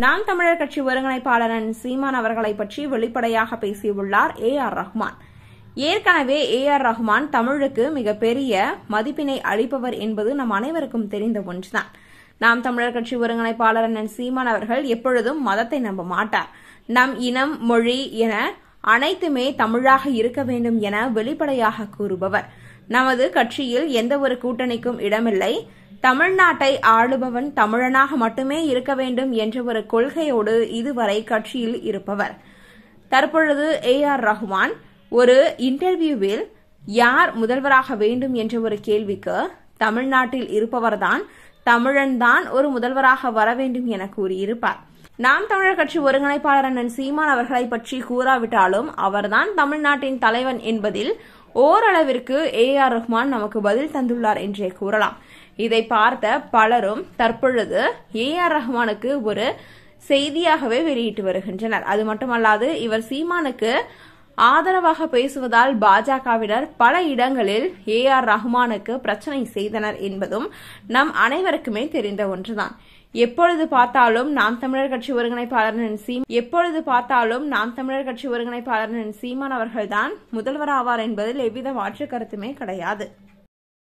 நாம் தமிழர் கட்சி ஒருங்கிணைப்பாளர் சீமான் அவர்களை பற்றி வெளிப்படையாக பேசியுள்ளார் AR ரஹ்மான். ஏற்கனவே AR ரஹ்மான் தமிழுக்கு மிகப்பெரிய மதிப்பினை அளிப்பவர் என்பது நம் அனைவருக்கும் தெரிந்த ஒன்றுதான். நாம் தமிழர் கட்சி ஒருங்கிணைப்பாளர் சீமான் அவர்கள் எப்பொழுதும் மதத்தை நம்ப மாட்டார். நம் இனம், மொழி என அனைத்துமே தமிழாக இருக்க வேண்டும் என வெளிப்படையாக கூறுபவர். நமது கட்சியில் எந்த ஒரு கூட்டணிக்கும் இடமில்லை. தமிழ்நாட்டை ஆளுபவன் தமிழனாக மட்டுமே இருக்க வேண்டும் என்ற ஒரு கொள்கையோடு இதுவரை கட்சியில் இருப்பவர். தற்பொழுது AR ரஹ்மான் ஒரு இன்டர்வியூவில் யார் முதல்வராக வேண்டும் என்ற ஒரு கேள்விக்கு தமிழ்நாட்டில் இருப்பவர்தான் தமிழன்தான் ஒரு முதல்வராக வர வேண்டும் என கூறியிருப்பார். நாம் தமிழர் கட்சி ஒருங்கிணைப்பாளர் சீமான் அவர்களை பற்றி கூறாவிட்டாலும் அவர்தான் தமிழ்நாட்டின் தலைவன் என்பதில் ஓரளவிற்கு AR ரஹ்மான் நமக்கு பதில் தந்துள்ளார் என்றே கூறலாம். இதை பார்த்த பலரும் தற்பொழுது AR ரஹ்மானுக்கு ஒரு செய்தியாகவே வெளியிட்டு வருகின்றனர். அது மட்டுமல்லாது இவர் சீமானுக்கு ஆதரவாக பேசுவதால் பாஜகவினர் பல இடங்களில் AR ரஹ்மானுக்கு பிரச்சனை செய்தனர் என்பதும் நம் அனைவருக்குமே தெரிந்த ஒன்றுதான். எப்பொழுது பார்த்தாலும் நாம் தமிழர் கட்சி ஒருங்கிணைப்பாளர் சீமான் அவர்கள்தான் முதல்வர் ஆவார் என்பதில் எவ்வித மாற்று கருத்துமே கிடையாது.